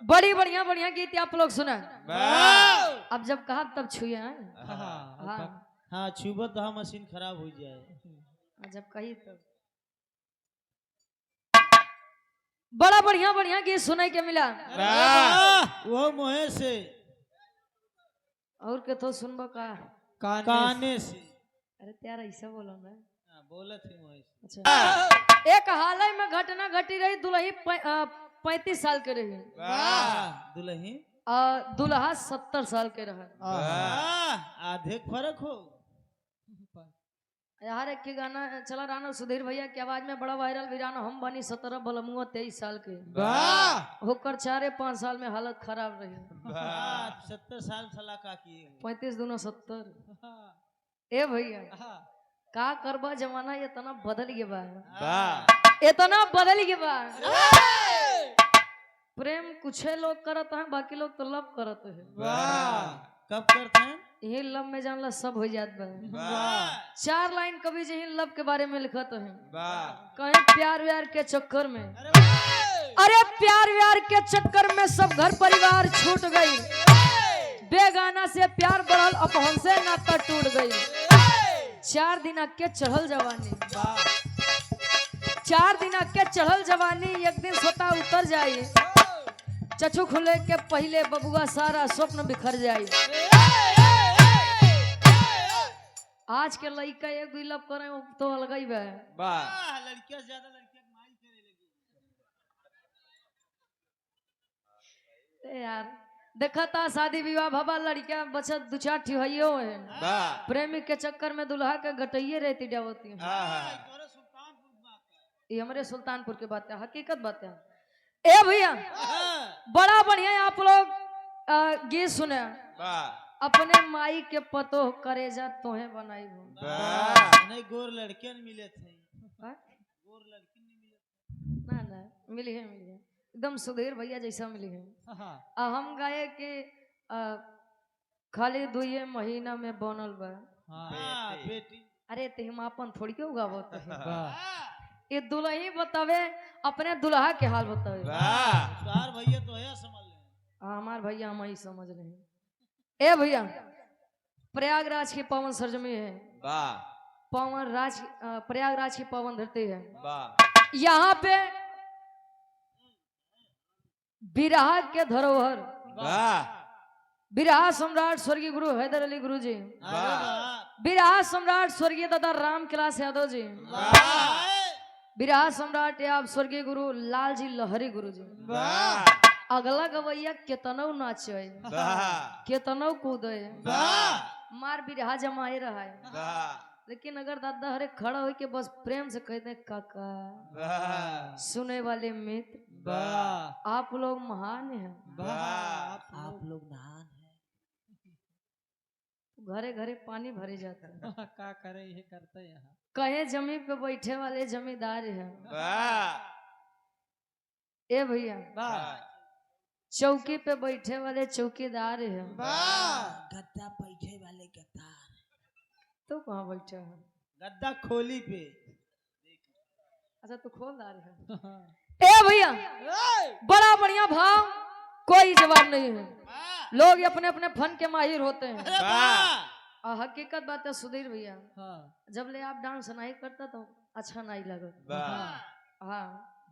बड़ी बढ़िया बढ़िया गीत आप लोग सुना। अब जब कहा तब छुए हैं। हाँ छुबा तो हाँ मशीन खराब हो जाए। जब कही तब बड़ा बढ़िया बढ़िया गीत सुनाई के मिला। वो मोहे से और के तो सुनबो का काने से। अरे त्यार ऐसा बोलो ना। बोला थी मोहे से। अच्छा एक हाल ही में घटना घटी रही। दुल्ही 35 साल के रही। दुल्ही दुल्हा 70 साल के रहा। आधे फर्क हो यार एक गाना चला राना सुधीर भैया की आवाज में बड़ा वायरल वीराना हम बनी 17 बलमुआ 23 साल के होकर 4-5 साल में हालत खराब रही। 70 साल सला का किए 35 दूना 70। ए भैया का करबा जमाना इतना बदल गया बा। इतना बदल गया बा। प्रेम कुछ लोग करत हैं बाकी लोग तो लव करत है। कब करते हैं यही लव में जानला सब हो जात बा। 4 लाइन कवि जी लव के बारे में लिखत है। कहीं प्यार व्यार के चक्कर में अरे प्यार व्यार के चक्कर में सब घर परिवार छूट गई। बेगाना से प्यार बढ़ल अपहन से नाता टूट गई। 4 दिन के चढ़ल जवानी 4 दिन के चढ़ल जवानी एक दिन सोता उतर जाई। चचू खुले के पहले बबुआ सारा स्वप्न बिखर जाई। आज के लड़का एक भी लव करे तो अलग ही बा। लड़कियां ज्यादा लड़कियां माई करे लगी। यार देखा था शादी विवाह भवा लड़कियां बचत 2-4 ठियो है। प्रेमी के चक्कर में दुल्हा के गटइये रहती डावती। ये हमारे सुल्तानपुर की बात है हकीकत बात है। ए भैया बड़ा बढ़िया आप लोग गीत सुने। अपने माई के पतो करेजा तोहे बनाई हो। नहीं गोर लड़कियां मिले थे। गोर लड़की नहीं मिले ना मिली है एकदम सुधीर भैया जैसा मिली है। हम गाये कि खाली 2 महीना में बनल बा। बेटी अरे हम अपन थोड़ी के उगावो ये दुल्ही बतावे अपने दुल्हा के हाल बतावे। भैया तो है समझ ले। हमार भैया हम ही समझ रहे। ए भैया प्रयागराज की पावन सरजमी है। पावन राज प्रयागराज की पावन धरती है। यहाँ पे बिरहा के धरोहर बिरहा सम्राट स्वर्गीय गुरु हैदर अली गुरु जी। बिरहा सम्राट स्वर्गीय दादा राम कैलाश यादव जी। बिरहा सम्राट या स्वर्गीय गुरु लाल जी लहरी गुरु जी। अगला गवैया केतनौ नाचे केतनौ कूदे मार बिरहा जमाए रहा है। लेकिन अगर दादा हरे खड़ा हो के बस प्रेम से कहते काका सुने वाले मित्र आप लोग महान हैं। आप लोग महान हैं। घरे घरे पानी भरे जाता है। क्या करे ये करते यहाँ कहे जमीन पे बैठे वाले जमींदार हैं। ए भैया चौकी पे बैठे वाले चौकीदार हैं। गद्दा बैठे वाले गद्दार तो कहाँ बैठे हैं गद्दा खोली पे। अच्छा तो खोलदार है। ए भैया बड़ा बढ़िया भाव कोई जवाब नहीं है। लोग अपने अपने फन के माहिर होते हैं। हकीकत बात है सुधीर भैया जब ले आप डांस नहीं करता तो अच्छा नहीं लगा। हाँ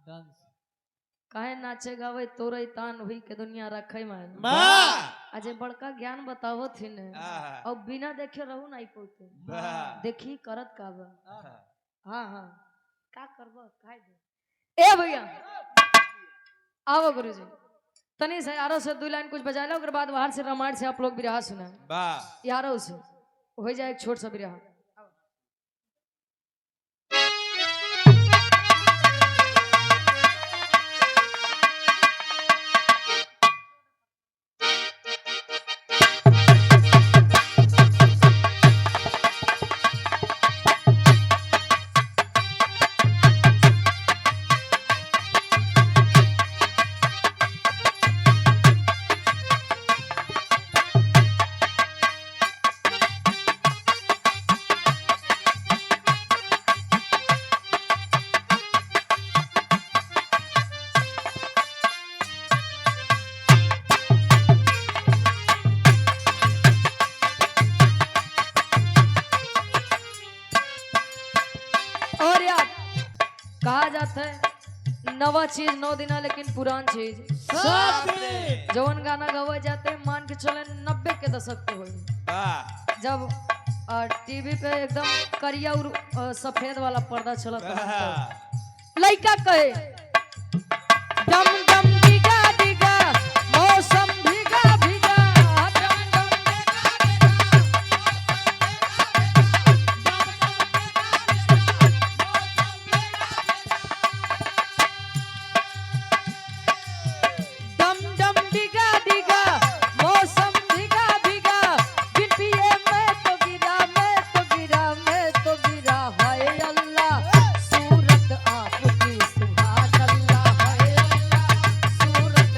डांस काहे नाचे गावे तोरे तान हुई के दुनिया रखे मान। अजय बड़का ज्ञान बतावो थी ने और बिना देखे रहू नहीं पहुंचे देखी करत का बा। हाँ का करबो काहे दे। ए भैया आओ गुरुजी तनी से यारों से 2 लाइन कुछ बजा लो। उसके बाद बाहर से रामायण से आप लोग बिरहा सुना यारों से हो जाए एक छोट सा बिरहा। कहा जाता है नवा चीज 9 दिन लेकिन पुरान चीज सब दिन। जवन गाना गवाए जाते हैं मान के चले 90 के दशक के होई जब टीवी पे एकदम करिया और सफेद वाला पर्दा चलत लड़का कहे डम डम डिगा डिगा मौसम भीगा भीगा डम डम डम डम डिगा डिगा मौसम भीगा भीगा बिन पिए मैं तो गिरा मैं तो गिरा हाय अल्लाह सूरत आपकी सुभान अल्लाह हाय अल्लाह सूरत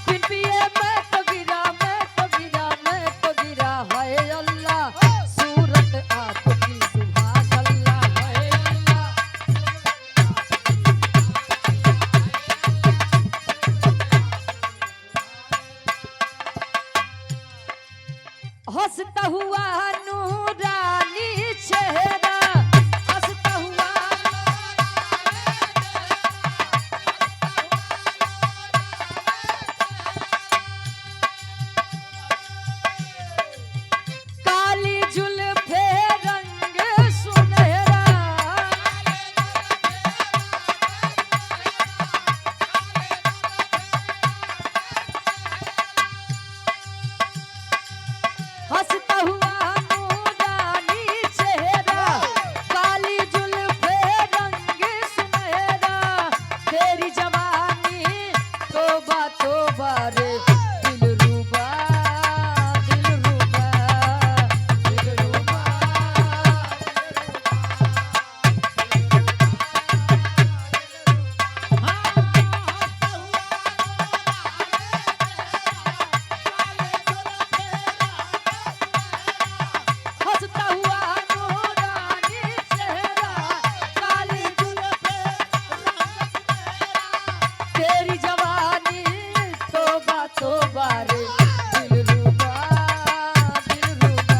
बिन पिए मैं तो गिरा हाय अल्लाह सूरत आपकी सुभान अल्लाह हाय अल्लाह हंसता हुआ नूरानी चेहरा हंसता हुआ काली जुल्फे रंग सुनहरा हंसता हुआ नूरानी चेहरा काली जुल्फे रंग सुनहरा तेरी जवानी तोबा तोबा रे दिलरुबा दिलरुबा दिलरुबा हंसता हुआ नूरानी चेहरा काली जुल्फे तेरी जवानी तोबा तोबा रे दिलरुबा दिलरुबा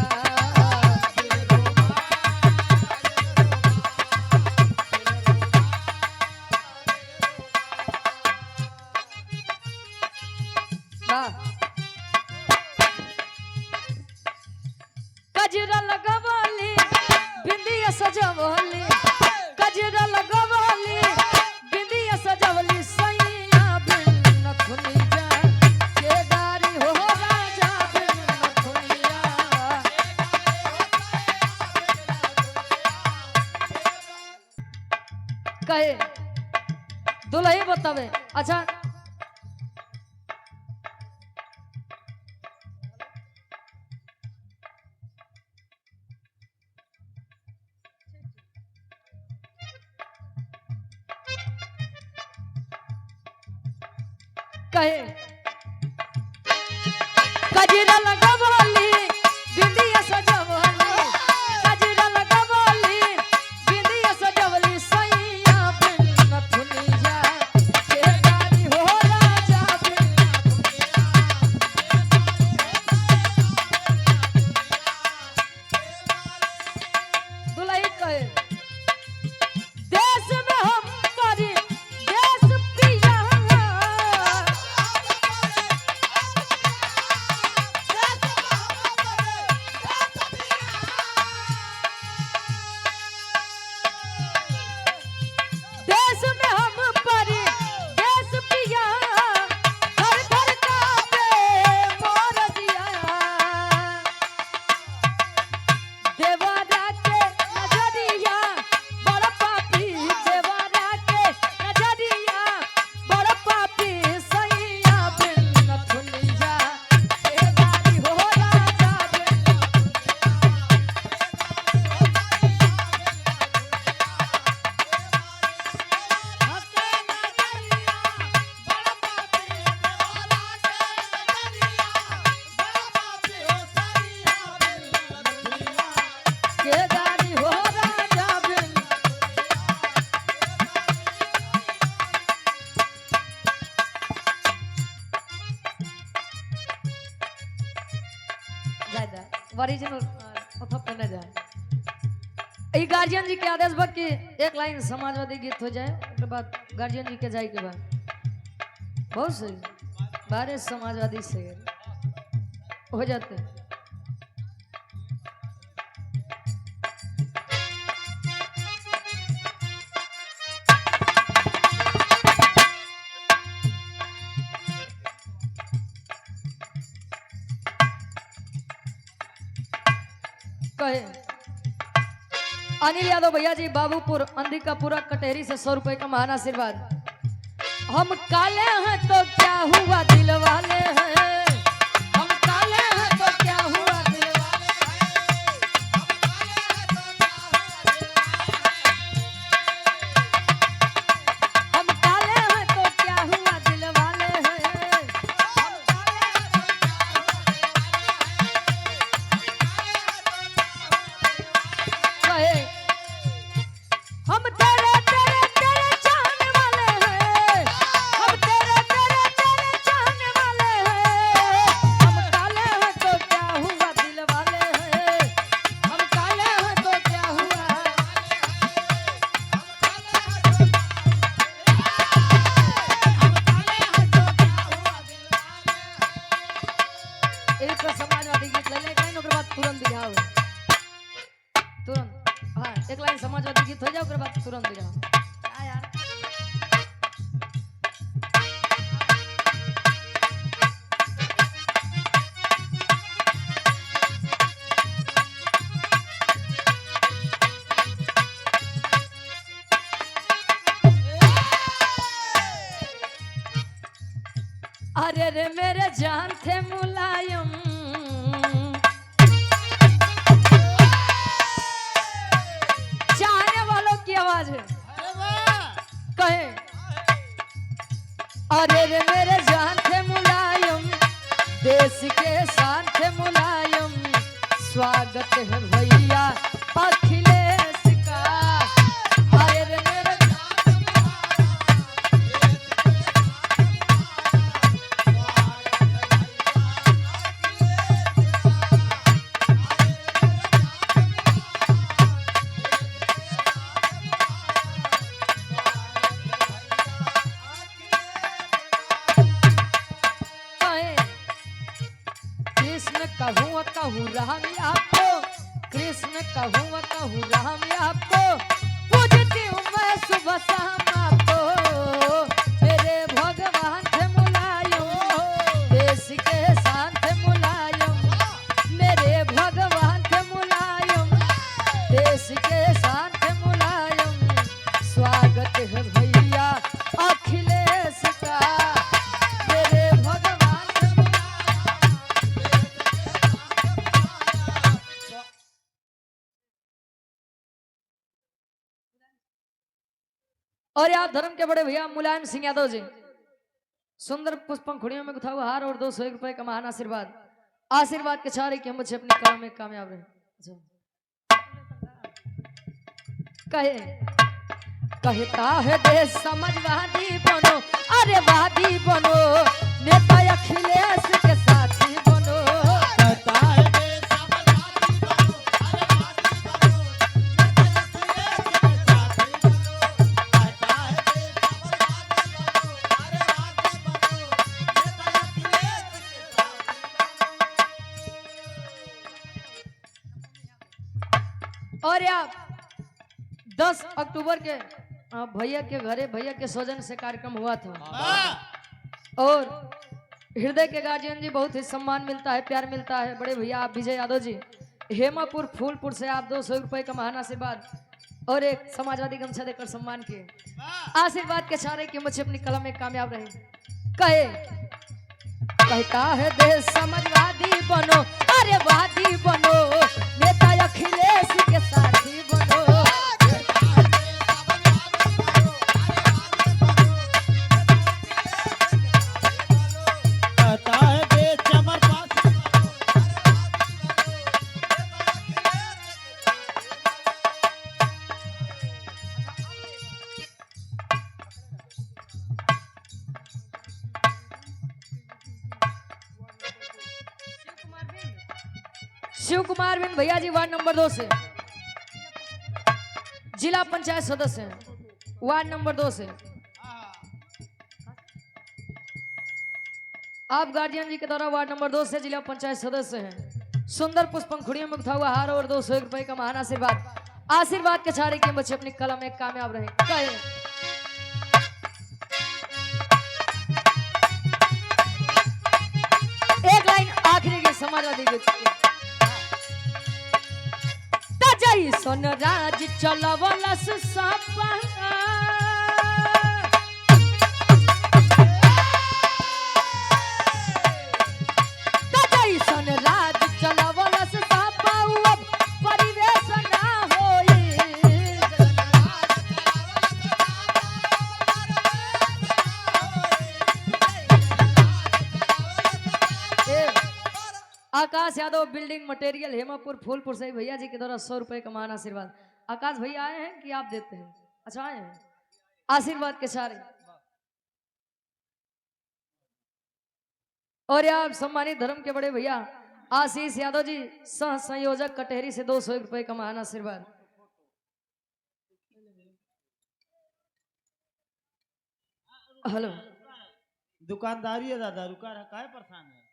दिलरुबा कजरा लगवाली बिंदिया सजवली कजरा लगवाली बिंदिया सजवली सैया बिन नथुनी जा केदारी हो राजा बिन नथुनिया कहे दुल्हे बतावे अच्छा कहे कजरा लगवाली बिंदिया सजवली कजरा लगवाली बिंदिया सजवली सैया बिन नथुनी जा केदारी हो राजा बिन नथुनिया दुल्हे कहे देश में हम करी देश पिया ओरिजिनल ओथा पहने जाए ई गार्जियन जी के आदेश बा कि एक लाइन समाजवादी गीत हो जाए उसके बाद गार्जियन जी के जाए के बाद बहुत सही बारे समाजवादी से हो जाते हैं। कहे अनिल यादव भैया जी बाबूपुर अंधिकापुरा कटेरी से 100 रुपए का महान आशीर्वाद। हम काले हैं तो क्या हुआ दिल वाले हैं, हम काले हैं तो क्या हुआ दिल वाले हैं, हम काले हैं तो क्या हुआ दिल वाले हैं, कहे हम तेरे तेरे तेरे चाहने वाले हैं, हम तेरे तेरे तेरे चाहने वाले हैं, हम काले हैं तो क्या हुआ दिल वाले हैं, हम काले हैं तो क्या हुआ, एक समाजवादी गीत ले ले कहीं ओकर बाद तुरंत दिखाओ तुरंत। हाँ एक लाइन समाजवादी गीत हो जाए ओकर बाद तुरंत दिखाओ। क्या यार अरे रे मेरे जान थे मुलायम चाहने वालों की आवाज है कहे अरे रे मेरे जान थे मुलायम देश के शान थे मुलायम स्वागत है भैया अखिलेश का, अरे रे मेरे कृष्ण कहूँ राम आपको, कृष्ण कहूँ राम आपको, पूजती हूँ मैं सुबह शाम आपको, मेरे भगवान थे मुलायम देश के शान थे मुलायम, मेरे भगवान थे मुलायम देश के शान थे मुलायम स्वागत है भैया अखिलेश का, मेरे भगवान थे और आप धर्म के बड़े भैया मुलायम सिंह यादव जी सुंदर पुष्पंखुड़ियों में गुथा हुआ हार और 201 रुपए का महान आशीर्वाद। आशीर्वाद के चारे कि हम बच्चे अपनी कला में कामयाब रहे। कहे कहता है देश समझवादी बनो, अरे वादी बनो, नेता अखिलेश के साथी बनो, कहता है देश समझवादी बनो, अरे वादी बनो, नेता और आप 10 अक्टूबर के भैया के घरे भैया के सौजन से कार्यक्रम हुआ था और हृदय के गार्जियन जी बहुत ही सम्मान मिलता है, प्यार मिलता है। बड़े भैया आप विजय यादव जी हेमापुर फूलपुर से आप 200 रुपए का महान आशीर्वाद और एक समाजवादी गमछा देकर सम्मान किए। आशीर्वाद के चारे कि मुझे अपनी कलम में कामयाब रहे। कहे कहता है देश समाजवादी बनो, अरे वादी बनो, नेता अखिलेश के साथी बनो, कहता है देश चमर पास शिव कुमार बिन भैया जी वार्ड नंबर 2 से जिला पंचायत सदस्य हैं, वार्ड नंबर 2 से। आप गार्जियन जी के द्वारा वार्ड नंबर 2 से जिला पंचायत सदस्य हैं। सुंदर पुष्पंखुड़ियों में उठा हुआ हार और 201 रुपए का महान आशीर्वाद। आशीर्वाद के छाड़े के बच्चे अपनी कला में कामयाब रहे। कहे एक लाइन आखिरी के समाजवादी के तजई सोन राज चलवलस सपा तजई सोन राज चलवलस सपा अब परिवेश ना होई। आकाश यादव बिल्डिंग मटेरियल हेमापुर फूलपुर से भैया जी के द्वारा 100 रुपए का महान आशीर्वाद। आकाश भैया आए हैं कि आप देते हैं? अच्छा आए हैं, आशीर्वाद के सारे। और आप सम्मानित धर्म के बड़े भैया आशीष यादव जी सह संयोजक कटहरी से 201 रुपए का महान आशीर्वाद। हेलो दुकानदारी है दादा, रुका रहा काहे परेशान है?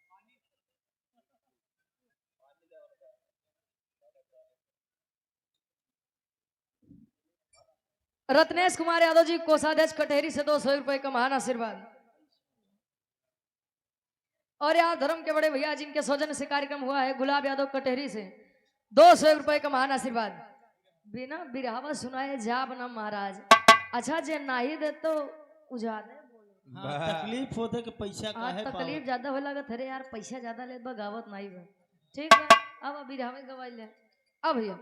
रत्नेश कुमार यादव जी कोषाध्यक्ष कटहरी से 200 रुपए का महान आशीर्वाद। और यहाँ धर्म के बड़े भैया जिनके सौजन्य से कार्यक्रम हुआ है गुलाब यादव कटहरी से 200 रुपए का महान आशीर्वाद। बिना बिरहावा सुनाए जाब ना महाराज। अच्छा जे नाही दे तो उजादे हाँ, तकलीफ होते कि पैसा काहे पावत। तकलीफ ज्यादा हो लागत अरे यार पैसा ज्यादा ले बगावत नहीं बा। ठीक है अब बिरहावे गवाई ले अब भैया